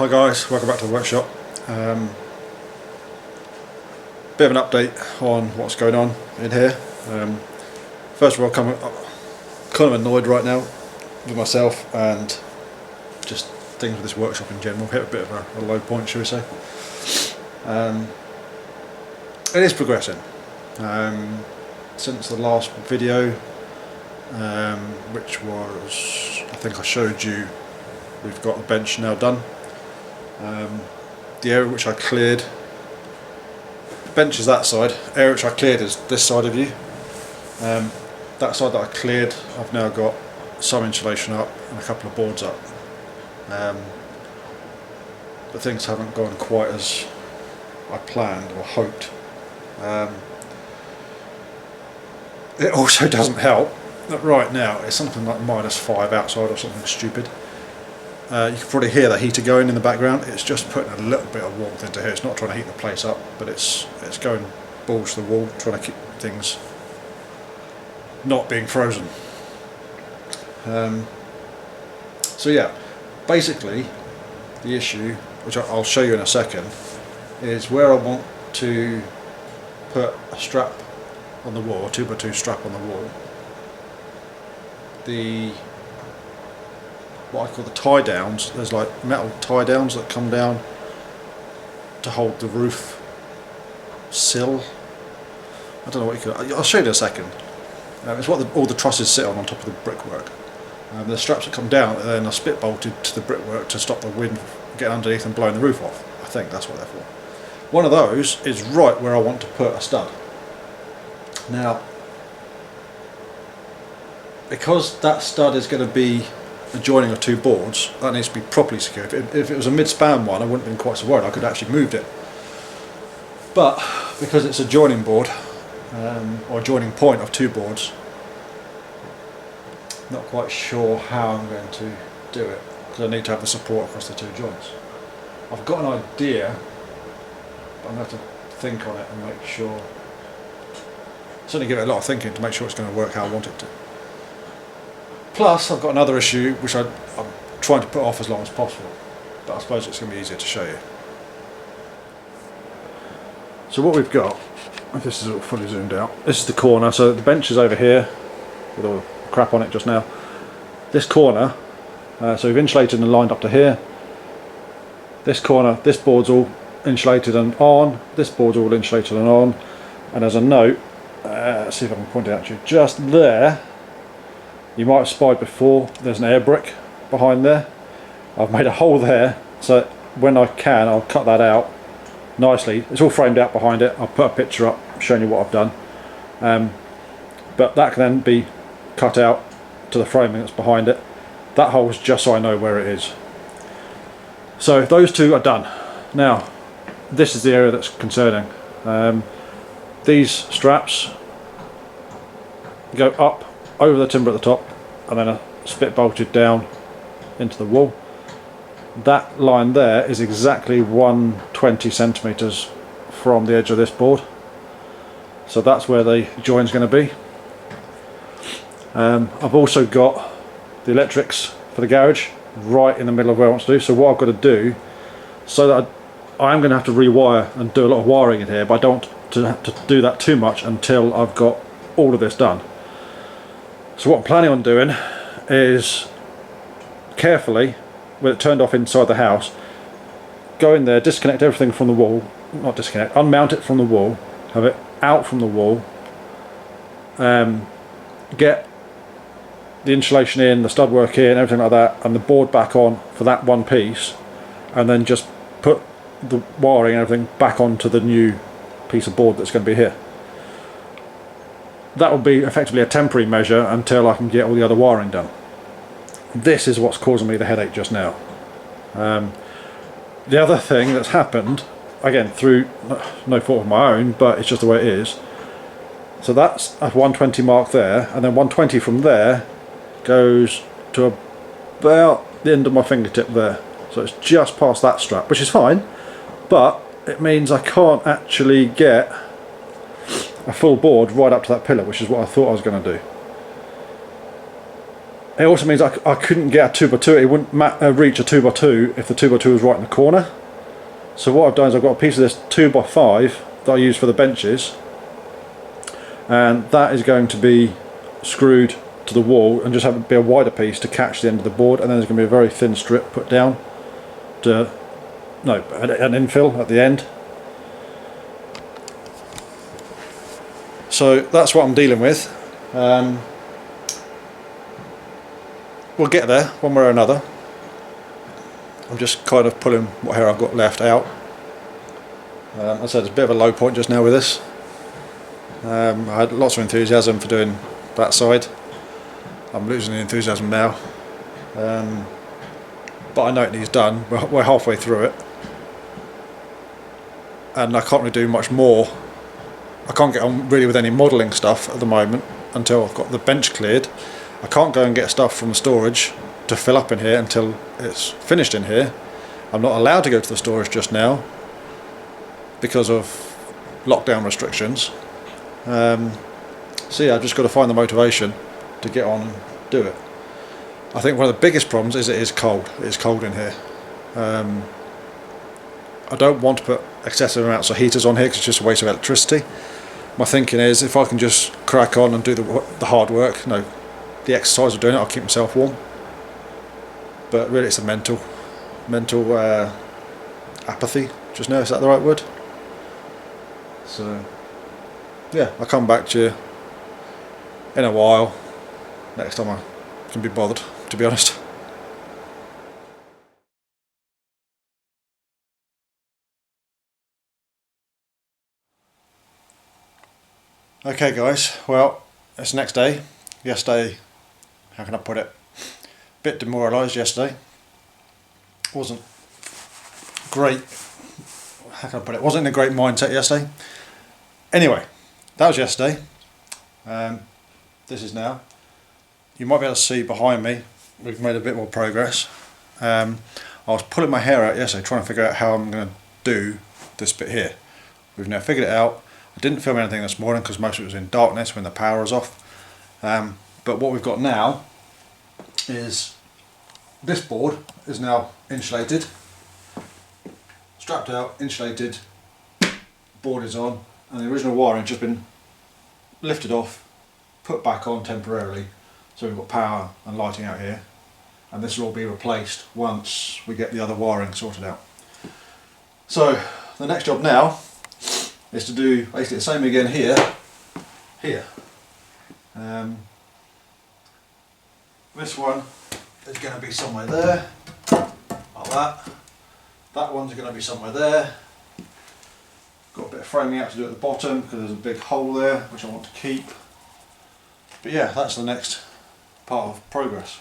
Hi guys, welcome back to the workshop. Bit of an update on what's going on in here. First of all, I'm kind of annoyed right now with myself and just things with this workshop in general. Hit a bit of a low point, shall we say. It is progressing. Since the last video, which was, I think I showed you, we've got the bench now done. The area which I cleared, the bench is that side, the area which I cleared is this side of you. That side that I cleared, I've now got some insulation up and a couple of boards up. But things haven't gone quite as I planned or hoped. It also doesn't help that right now it's something like -5 outside or something stupid. You can probably hear the heater going in the background. It's just putting a little bit of warmth into here. It's not trying to heat the place up, but it's going balls to the wall, trying to keep things not being frozen. So yeah, basically the issue, which I'll show you in a second, is where I want to put a strap on the wall, a 2x2 strap on the wall. What I call the tie downs, there's like metal tie downs that come down to hold the roof sill. I don't know what you could, I'll show you in a second. It's what all the trusses sit on top of the brickwork. The straps that come down and then are spit bolted to the brickwork to stop the wind getting underneath and blowing the roof off. I think that's what they're for. One of those is right where I want to put a stud. Now, because that stud is going to be the joining of two boards, that needs to be properly secured. If it was a mid-span one, I wouldn't have been quite so worried. I could have actually moved it. But because it's a joining board, or a joining point of two boards, not quite sure how I'm going to do it, because I need to have the support across the two joints. I've got an idea, but I'm going to have to think on it and make sure. Certainly give it a lot of thinking to make sure it's going to work how I want it to. Plus, I've got another issue which I'm trying to put off as long as possible, but I suppose it's going to be easier to show you. So what we've got, if this is all fully zoomed out, this is the corner. So the bench is over here with all the crap on it just now. This corner, so we've insulated and lined up to here. This corner, this board's all insulated and on. This board's all insulated and on. And as a note, let's see if I can point it out to you. Just there, you might have spied before, there's an air brick behind there. I've made a hole there, so when I can, I'll cut that out nicely. It's all framed out behind it. I'll put a picture up showing you what I've done. But that can then be cut out to the framing that's behind it. That hole is just so I know where it is. So those two are done. Now, this is the area that's concerning. These straps go up over the timber at the top and then are spit bolted down into the wall. That line there is exactly 120 centimeters from the edge of this board, so that's where the join's going to be. I've also got the electrics for the garage right in the middle of where I want to do. So what I've got to do, so that I'm going to have to rewire and do a lot of wiring in here, but I don't want to have to do that too much until I've got all of this done. So what I'm planning on doing is carefully, with it turned off inside the house, go in there, disconnect everything from the wall, not disconnect, unmount it from the wall, have it out from the wall, get the insulation in, the stud work in, everything like that, and the board back on for that one piece, and then just put the wiring and everything back onto the new piece of board that's going to be here. That will be effectively a temporary measure until I can get all the other wiring done. This is what's causing me the headache just now. The other thing that's happened, again through no fault of my own, but it's just the way it is. So that's a 120 mark there, and then 120 from there goes to about the end of my fingertip there. So it's just past that strap, which is fine, but it means I can't actually get a full board right up to that pillar, which is what I thought I was going to do. It also means I couldn't get a 2x2, it wouldn't reach a 2x2 if the 2x2 was right in the corner. So what I've done is I've got a piece of this 2x5 that I use for the benches, and that is going to be screwed to the wall and just have it be a wider piece to catch the end of the board, and then there's going to be a very thin strip put down to, no, an infill at the end. So that's what I'm dealing with. We'll get there one way or another. I'm just kind of pulling what hair I've got left out. As I said, it's a bit of a low point just now with this. I had lots of enthusiasm for doing that side. I'm losing the enthusiasm now. But I know it needs done. We're halfway through it. And I can't really do much more. I can't get on really with any modelling stuff at the moment until I've got the bench cleared. I can't go and get stuff from the storage to fill up in here until it's finished in here. I'm not allowed to go to the storage just now because of lockdown restrictions. So yeah, I've just got to find the motivation to get on and do it. I think one of the biggest problems is it is cold. It is cold in here. I don't want to put excessive amounts of heaters on here because it's just a waste of electricity. My thinking is if I can just crack on and do the hard work, the exercise of doing it, I'll keep myself warm. But really it's a mental apathy just now, is that the right word? So yeah, I'll come back to you in a while, next time I can be bothered, to be honest. Okay guys, well, it's the next day. Yesterday, how can I put it? A bit demoralised yesterday. Wasn't great. How can I put it? Wasn't in a great mindset yesterday. Anyway, that was yesterday. This is now. You might be able to see behind me, we've made a bit more progress. I was pulling my hair out yesterday trying to figure out how I'm going to do this bit here. We've now figured it out. I didn't film anything this morning because most of it was in darkness when the power was off. But what we've got now is this board is now insulated, strapped out, insulated, board is on, and the original wiring has just been lifted off, put back on temporarily, so we've got power and lighting out here, and this will all be replaced once we get the other wiring sorted out. So the next job now is to do basically the same again here. This one is going to be somewhere there, like that. That one's going to be somewhere there. Got a bit of framing out to do at the bottom because there's a big hole there which I want to keep. But yeah, that's the next part of progress.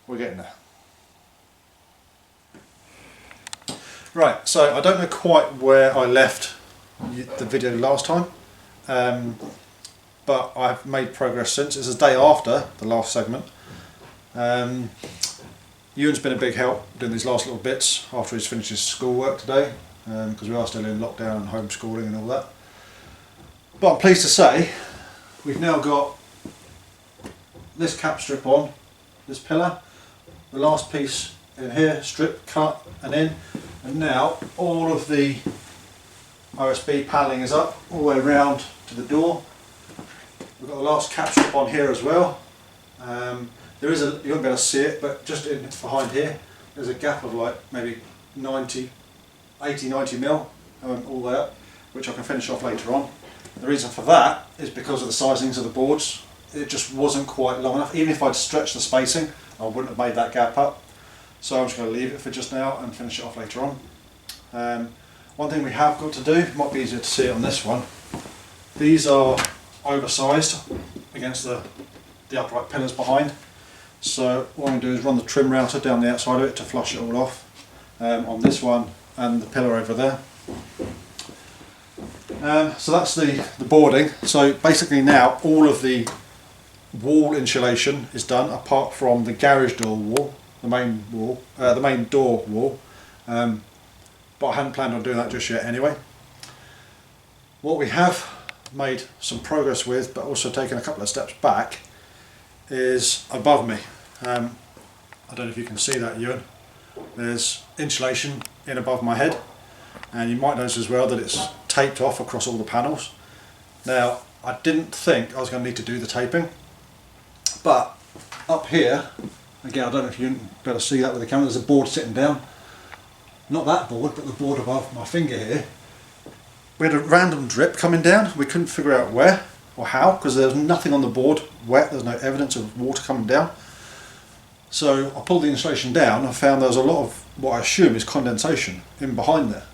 We're getting there. Right, so I don't know quite where I left the video last time, but I've made progress since. It's the day after the last segment. Ewan's been a big help doing these last little bits after he's finished his schoolwork today, because we are still in lockdown and homeschooling and all that. But I'm pleased to say we've now got this cap strip on, this pillar, the last piece in here, strip, cut and in, and now all of the OSB paneling is up all the way around to the door. We've got the last cap strip on here as well. There is you won't be able to see it, but just behind here there's a gap of like maybe 80-90 mil all the way up, which I can finish off later on. The reason for that is because of the sizings of the boards. It just wasn't quite long enough. Even if I'd stretched the spacing, I wouldn't have made that gap up. So I'm just going to leave it for just now and finish it off later on. One thing we have got to do, it might be easier to see it on this one, these are oversized against the upright pillars behind. So what I'm going to do is run the trim router down the outside of it to flush it all off on this one and the pillar over there. So that's the boarding. So basically now all of the wall insulation is done apart from the garage door wall, the main door wall. But I hadn't planned on doing that just yet anyway. What we have made some progress with, but also taken a couple of steps back, is above me. I don't know if you can see that, Ewan. There's insulation in above my head, and you might notice as well that it's taped off across all the panels. Now, I didn't think I was going to need to do the taping, but up here, again, I don't know if you can better see that with the camera, there's a board sitting down. Not that board, but the board above my finger here. We had a random drip coming down. We couldn't figure out where or how, because there was nothing on the board wet. There's no evidence of water coming down. So I pulled the insulation down and found there was a lot of what I assume is condensation in behind there.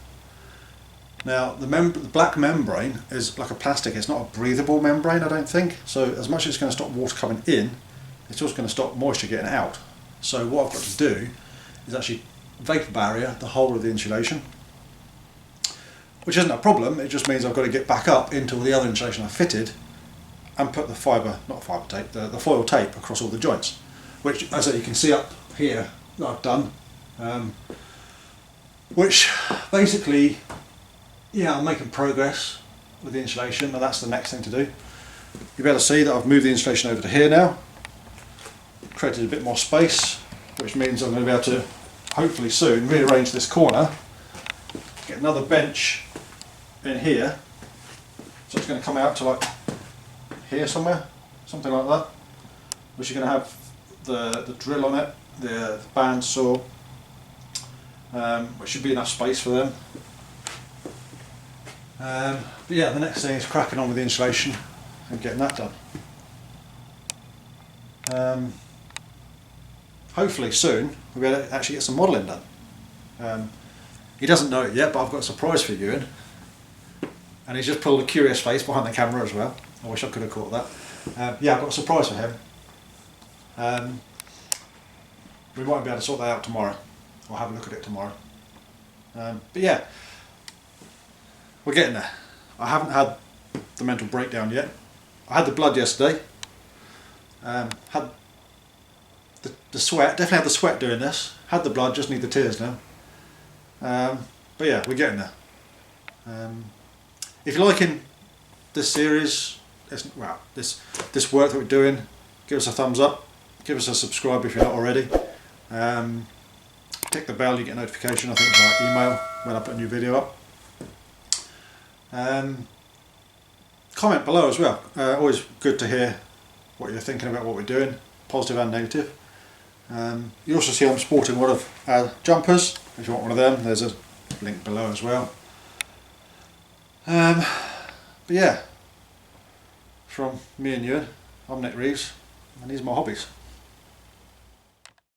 Now the black membrane is like a plastic. It's not a breathable membrane, I don't think. So as much as it's going to stop water coming in, it's also going to stop moisture getting out. So what I've got to do is actually vapor barrier the whole of the insulation, which isn't a problem. It just means I've got to get back up into all the other insulation I fitted and put the the foil tape across all the joints, which, as you can see up here, that I've done. Which basically, yeah, I'm making progress with the insulation, and that's the next thing to do. You'll be able to see that I've moved the insulation over to here now, created a bit more space, which means I'm going to be able to hopefully soon rearrange this corner, get another bench in here, so it's going to come out to like here somewhere, something like that, which is going to have the drill on it, the bandsaw, which should be enough space for them. But yeah, the next thing is cracking on with the insulation and getting that done. Hopefully soon we'll be able to actually get some modelling done. He doesn't know it yet, but I've got a surprise for you, and he's just pulled a curious face behind the camera as well. I wish I could have caught that. Yeah, I've got a surprise for him. We might be able to sort that out tomorrow, or have a look at it tomorrow. But yeah, we're getting there. I haven't had the mental breakdown yet. I had the blood yesterday. Had the sweat, definitely had the sweat doing this. Had the blood, just need the tears now. But yeah, we're getting there. If you're liking this series, this work that we're doing, give us a thumbs up, give us a subscribe if you're not already. Tick the bell, you get a notification, I think, by email when I put a new video up. Comment below as well. Always good to hear what you're thinking about what we're doing, positive and negative. You also see I'm sporting one of our jumpers. If you want one of them, there's a link below as well. But yeah, from me and you, I'm Nick Reeves, and these are my hobbies.